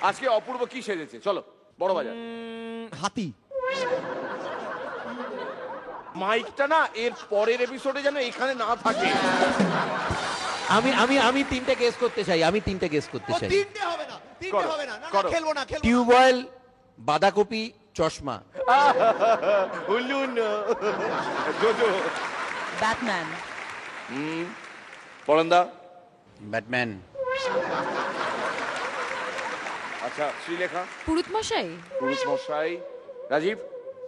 আজকে অপূর্ব কি সেজেছে? চলো বড় বাজার। হাতি। মাইকটা না এর পরের এপিসোডে যেন এখানে না থাকে। আমি তিনটে গেস করতে চাই, তিনটে হবে না, তিনটে হবে না, না করো। খেলবো না। টিউবওয়েল, বাঁধাকপি, চশমা। জোজো। ব্যাটম্যান। পরন্দা। ব্যাটম্যান। আচ্ছা, শ্রীলেখা। পুরুত মশাই। পুরুষ মশাই। রাজীব।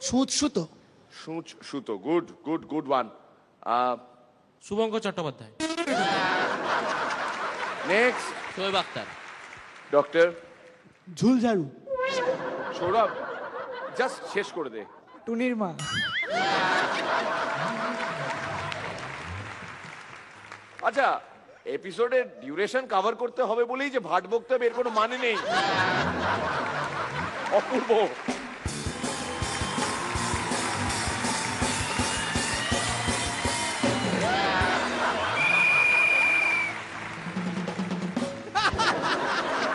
সুত সুতো। সূচ সুতো। Good good good one. Shubhankar Chattopadhyay. Next. Shoaib Akhtar. Doctor. ঝুলঝাড়ু। সৌরভ জাস্ট শেষ করে দে। টুনির মা। আচ্ছা, এপিসোডের ডিউরেশন কভার করতে হবে বলেই যে ভাট বকতে হবে এর কোনো মানে নেই। অপূর্ব।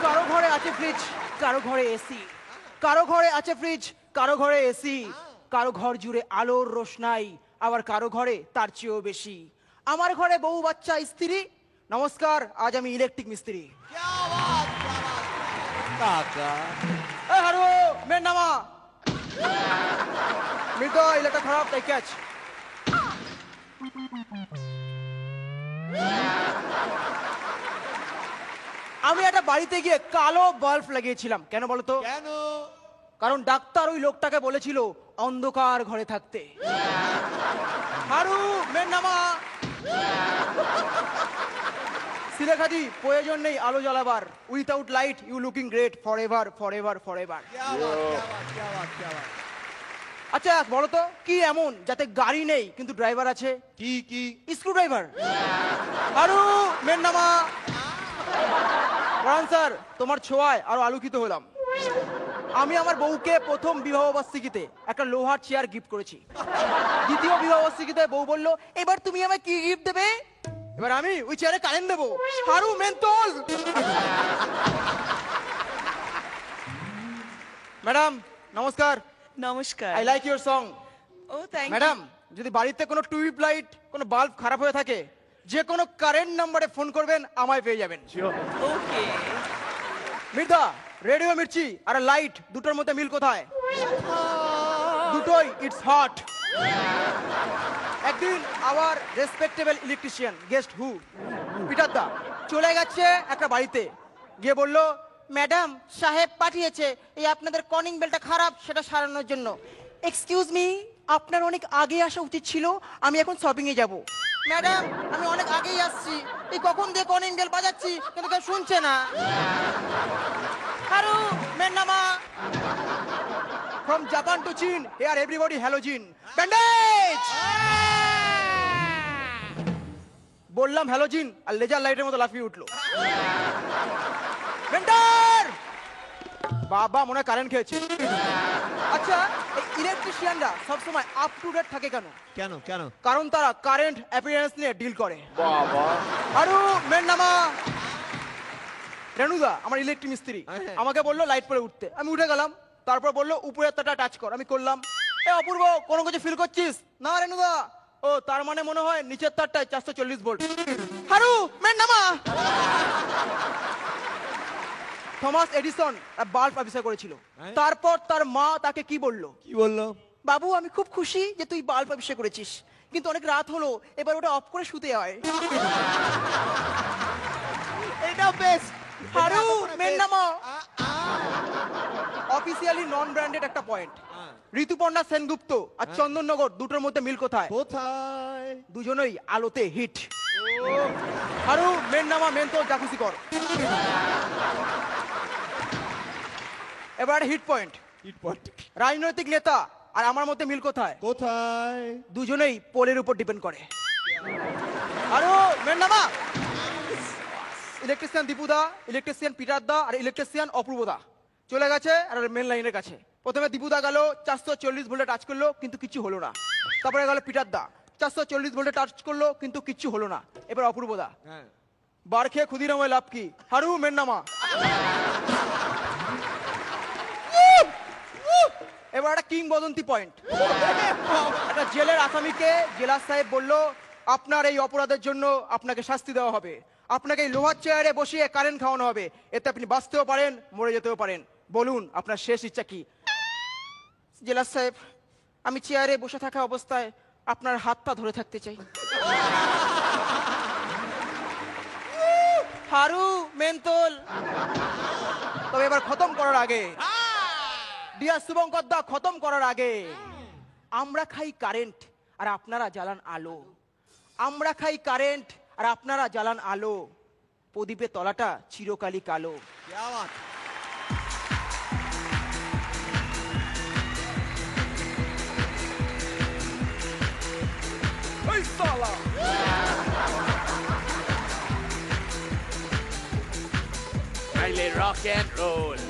কারো ঘরে আছে ফ্রিজ, কারো ঘরে এসি, কারো ঘরে আছে ফ্রিজ, কারো ঘরে এসি, কারো ঘর জুড়ে আলোর রোশনাই, আবার কারো ঘরে তার চেয়েও বেশি। আমার ঘরে বউ বাচ্চা স্ত্রী। নমস্কার, আজ আমি ইলেকট্রিক মিস্ত্রি। কাকা। হারু মেন নামা মৃত ইলেকট্রিক খারাপ তাই ক্যাচ। আমি একটা বাড়িতে গিয়ে কালো বাল্ব লাগিয়েছিলাম। কেন বলতো? কেন? কারণ ডাক্তার ওই লোকটাকে বলেছিল অন্ধকার ঘরে থাকতে। হারু মেন নামা। সিলেখাদি, প্রয়োজন নেই আলো জ্বালাবার। Without light you looking great forever forever forever. আচ্ছা বলো তো কি এমন যাতে গাড়ি নেই কিন্তু ড্রাইভার আছে? কি কি? Screw driver. হারু মেন নামা। বরং স্যার তোমার ছোঁয়ায় আরো আলোকিত হলাম। আমি আমার বউকে প্রথম বিবাহ বার্ষিকীতে একটা লোহার চেয়ার গিফট করেছি। দ্বিতীয় বিবাহ বার্ষিকীতে বউ বলল, এবার তুমি আমায় কি গিফট দেবে? এবার আমি ওই চেয়ারে কারেন্ট দেবো। হারু মেন্থল। ম্যাডাম নমস্কার। নমস্কার। I like your song. Oh thank you. Madam, যদি বাড়িতে কোনো টিউব লাইট, কোনো বাল্ব খারাপ হয়ে থাকে, যে কোনো কারেন্ট নাম্বারে ফোন করবেন, আমায় পেয়ে যাবেন। ওকে। মির্দা, রেডিও মির্চি আর লাইট দুটোর মধ্যে মিল কোথায়? দুটোই ইটস হট। একদিন আওয়ার রেসপেক্টেবল ইলেকট্রিশিয়ান গেস্ট হু পিটার দা চলে গেছে একটা বাড়িতে, গিয়ে বলল, ম্যাডাম সাহেব পাঠিয়েছে এই আপনাদের কলিং বেলটা খারাপ, সেটা সারানোর জন্য। এক্সকিউজ মি, আপনার অনেক আগে আসা উচিত ছিল, আমি এখন শপিং এ যাব। ম্যাডাম আমি অনেক আগেই আসছি, এই কখন দিয়ে কলিং বেল বাজাচ্ছি কিন্তু কেউ শুনছে না। হারু মেন নামা। From Japan to Chin, here everybody halogen. Bandage! বললাম হ্যালোজিন আর লেজার লাইটের মতো লাফিয়ে উঠলো। ভেন্ডার! বাবা মনে হয় কারেন্ট খেয়েছে। আচ্ছা, এই ইলেকট্রিশিয়ানরা সবসময় আপ টু ডেট থাকে কেন? কেন কেন? কারণ তারা কারেন্ট অ্যাপিয়ারেন্স নিয়ে ডিল করে। বাবা। আরু মেন নামা। রেনুদা আমার ইলেকট্রিক মিস্ত্রি, আমাকে বললো লাইট পরে উঠতে, আমি উঠে গেলাম। তারপর বললো উপরের তারটা টাচ কর, আমি করলাম। এ অপূর্ব, কোনো কিছু ফিল করছিস? না রেনুদা। ও তার মানে মনে হয় নিচের তারটায় 440 ভোল্ট। হারু মেন নামা। থমাস এডিসন বাল্ব আবিষ্কার করেছিল। তারপর তার মা তাকে কি বলল? কি বললো? বাবু আমি খুব খুশি যে তুই বাল্ব আবিষ্কার করেছিস, কিন্তু অনেক রাত হলো, এবার ওটা অফ করে শুতে হয়। এটা বেস্ট। হারু মেন নামা। অফিসিয়ালি নন ব্র্যান্ডেড একটা পয়েন্ট। ঋতুপর্ণা সেনগুপ্ত আর চন্দননগর দুটোর মধ্যে মিল কোথায়? কোথায়? দুজনেই আলোতে হিট। হারু মেন নামা মেন তো জাকুসি কর। এবার হিট পয়েন্ট। রাজনৈতিক নেতা আর আমার মধ্যে মিল কোথায়? কোথায়? দুজনেই পোলের উপর ডিপেন্ড করে। হারু মেন নামা। ইলেকট্রিশিয়ান দীপুদা, ইলেকট্রিশিয়ান পিটার দা আর ইলেকট্রিশিয়ান অপূর্বদা চলে গেছে আর মেন লাইনের কাছে। প্রথমে দীপুদা গেল 440 ভোল্টে টাচ করলো, কিন্তু কিছু হলো না। তারপরে গেল পিটার দা 440 ভোল্টে টাচ করলো কিন্তু কিচ্ছু হলো না। এবার অপূর্বদা, বার খেয়ে ক্ষুদিরাময় লাভ কি? হারু মেন্নামা। এবার একটা কিংবদন্তি পয়েন্ট। একটা জেলের আসামিকে জেলার সাহেব বলল, আপনার এই অপরাধের জন্য আপনাকে শাস্তি দেওয়া হবে, আপনাকে এই লোহার চেয়ারে বসিয়ে কারেন্ট খাওয়ানো হবে, এতে আপনি বাঁচতেও পারেন, মরে যেতেও পারেন, বলুন আপনার শেষ ইচ্ছা কি? জেলার সাহেব, আমি চেয়ারে বসে থাকা অবস্থায় আপনার হাতটা ধরে থাকতে চাই। হারু মেন্থল। তবে এবার খতম করার আগে, ডিয়ার শুভঙ্কর দা, খতম করার আগে, আমরা খাই কারেন্ট আর আপনারা জ্বালান আলো, আমরা খাই কারেন্ট আর আপনারা জ্বালান আলো, প্রদীপের তলাটা চিরকালই কালো। ওই সালা! Highly rock and roll.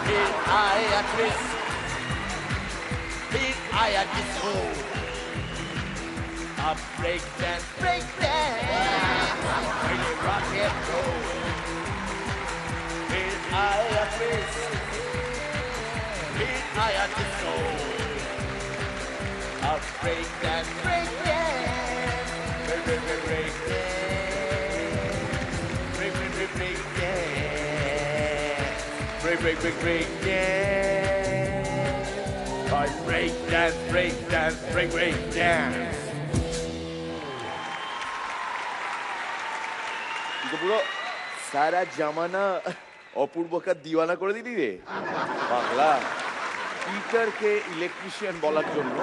Here I at risk. Here I at disco. A break dance, highly rock and roll. Here I at risk. Here I at disco. A break dance, break dance, break dance, break dance, break dance, break dance, break dance, break dance. तो পুরো সারা জামানা অপূর্বকা দিওয়ানা করে দিলি রে Bangla. পিটারকে electrician বলার জন্য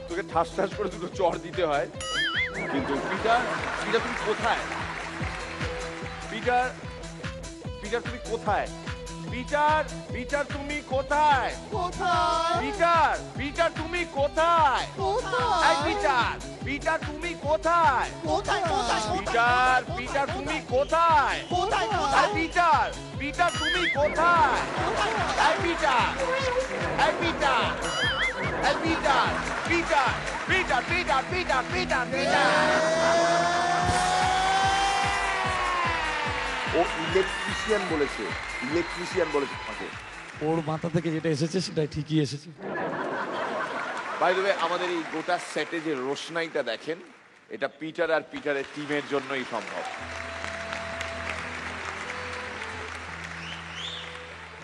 তোকে ঠাস ঠাস করে দুটো চড় দিতে হয়, কিন্তু পিটার পিটার তুমি কোথায়? পিটার পিটার তুমি কোথায়? পিটার পিটার তুমি কোথায়? পিটার পিটার তুমি কোথায়? এই পিটার পিটার তুমি কোথায়? পিটার পিটার তুমি কোথায়? এই পিটার পিটার তুমি কোথায়? এই পিটার এই পিটার এই Peter Peter Peter Peter Peter Peter Peter. ও ইলেকট্রিশিয়ান বলেছে, ইলেকট্রিশিয়ান বলেছে তোমাকে। ওর মাথা থেকে যেটা এসেছে সেটা ঠিকই এসেছে। বাই দ্য ওয়ে, আমাদের এই গোটা সেটে যে রোশনাইটা দেখেন, এটা পিটার আর পিটারের টিমের জন্যই সম্ভব।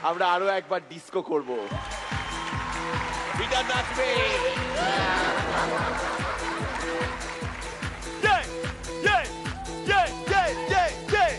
আমরা আরো একবার ডিস্কো করব। পিটার নাচবে। Yeah, yeah, yeah, yeah, yeah, yeah.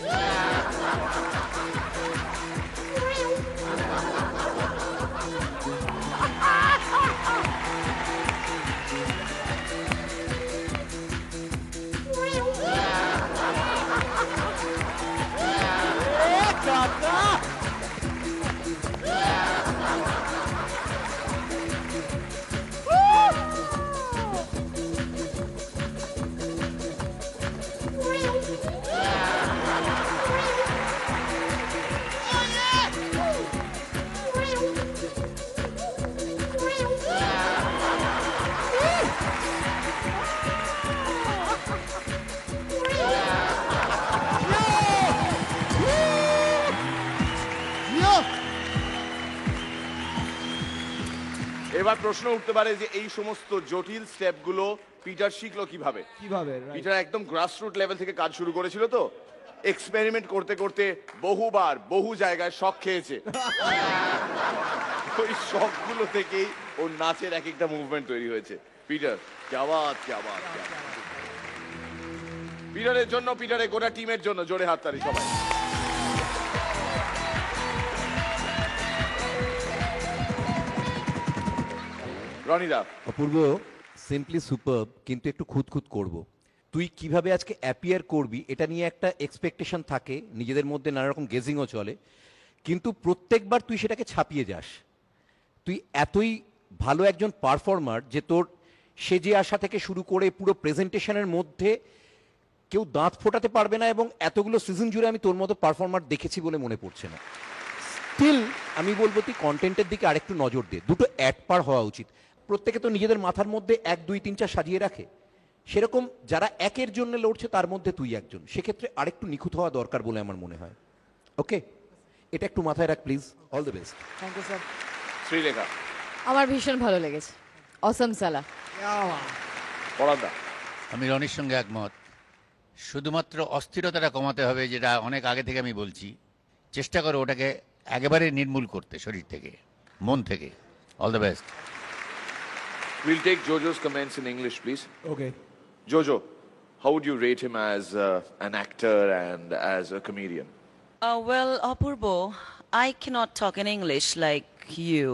এবার প্রশ্ন উঠতে পারে যে এই সমস্ত জটিল স্টেপগুলো পিটার শিখলো কিভাবে? কিভাবে? পিটার একদম গ্রাসরুট লেভেল থেকে কাজ শুরু করেছিল, তো এক্সপেরিমেন্ট করতে করতে বহুবার বহু জায়গায় শক খেয়েছে। ওই শকগুলো থেকেই ওর নাচের এক একটা মুভমেন্ট তৈরি হয়েছে। পিটার জাওয়াত জাওয়াত। পিটারের জন্য, পিটারের গোটা টিমের জন্য জোরে হাততালি সবাই। রনিদা। অপূর্ব, সিম্পলি সুপারব, কিন্তু একটু খুঁতখুত করব। তুই কিভাবে আজকে অ্যাপিয়ার করবি এটা নিয়ে একটা এক্সপেকটেশন থাকে, নিজেদের মধ্যে নানা রকম গেজিংও চলে, কিন্তু প্রত্যেকবার তুই সেটাকে ছাপিয়ে যাস। তুই এতই ভালো একজন পারফর্মার যে তোর সেজে আসা থেকে শুরু করে পুরো প্রেজেন্টেশনের মধ্যে কেউ দাঁত ফোটাতে পারবে না, এবং এতগুলো সিজন জুড়ে আমি তোর মতো পারফর্মার দেখেছি বলে মনে পড়ছে না। স্টিল আমি বলবো তুই কন্টেন্টের দিকে আরেকটু নজর দে, দুটো অ্যাড পার হওয়া উচিত। প্রত্যেকে তো নিজেদের মাথার মধ্যে 1 2 3 4 সাজিয়ে রাখে, সেরকম যারা একের জন্য লড়ছে তার মধ্যে তুই একজন, সেক্ষেত্রে আরেকটু নিখুঁত হওয়া দরকার বলে আমার মনে হয়। ওকে, এটা একটু মাথায় রাখ please. All the best. Thank you sir. Sreelekha, আমার ভীষণ ভালো লেগেছে, অসম সালা। পরাদা। আমি রনির সঙ্গে একমত। শুধুমাত্র অস্থিরতাটা কমাতে হবে, যেটা অনেক আগে থেকে আমি বলছি। চেষ্টা করো ওটাকে একেবারে নির্মূল করতে, শরীর থেকে, মন থেকে। All the best. We'll take Jojo's comments in English, please. Okay. Jojo, how would you rate him as an actor and as a comedian? Well, Apurbo, I cannot talk in English like you,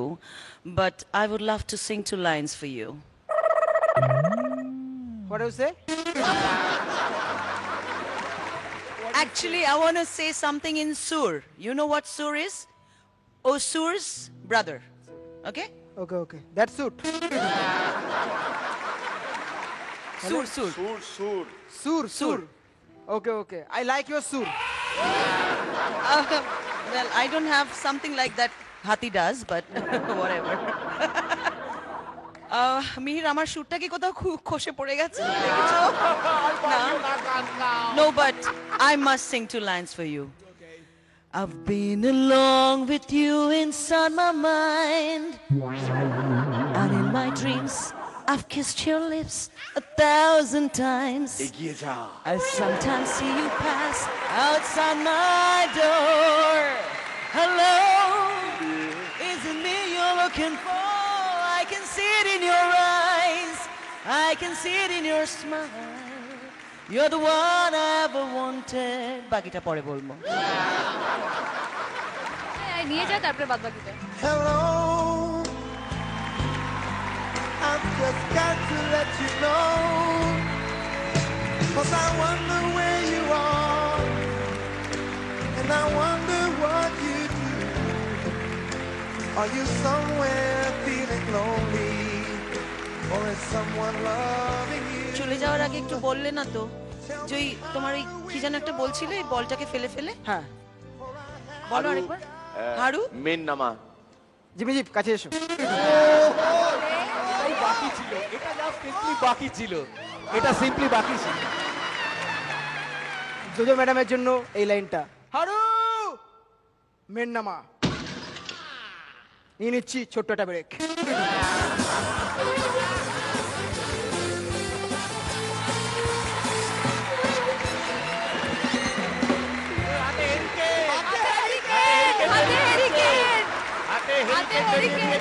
but I would love to sing 2 lines for you. What do you say? Actually, I want to say something in Sur. You know what Sur is? Osur's brother. Okay? Okay, okay. That's suit. Sur. Sur. Sur. Okay, okay. I like your sur. Well, I don't have something like that Hathi does, but whatever. Mihir, আমার সুরটা কি কোথাও খসে পড়ে গেছে? দেখেছো? না? No, but I must sing 2 lines for you. I've been along with you inside my mind, and in my dreams I've kissed your lips 1,000 times. এগিয়ে যা। I sometimes see you pass outside my door. Hello, is it me you're looking for? I can see it in your eyes, I can see it in your smile. You're the one I ever wanted. বাকিটা পরে বলবো। নিয়ে যা, তারপরে বাদ বাকিটা। Hello, I've just got to let you know, 'cause I wonder where you are, and I wonder what you do. Are you somewhere feeling lonely, or is someone loving you? চলে যাওয়ার আগে একটু বললে না তো, যে ওই তোমার ওই কি যেন একটা বলছিলে, এই বলটাকে ফেলে ফেলে। হ্যাঁ। বলো আরেকবার। হারু, মেন নামা। জিমিজিপ কাছে এসো। এটাই বাকি ছিল, এটা জাস্ট সিম্পলি বাকি ছিল, এটা সিম্পলি বাকি ছিল। জোজো ম্যাডামের জন্য এই লাইনটা। হারু মেন নামা। নিয়ে নিচ্ছি ছোট্ট একটা ব্রেক। হাতে হ্যারিকেন।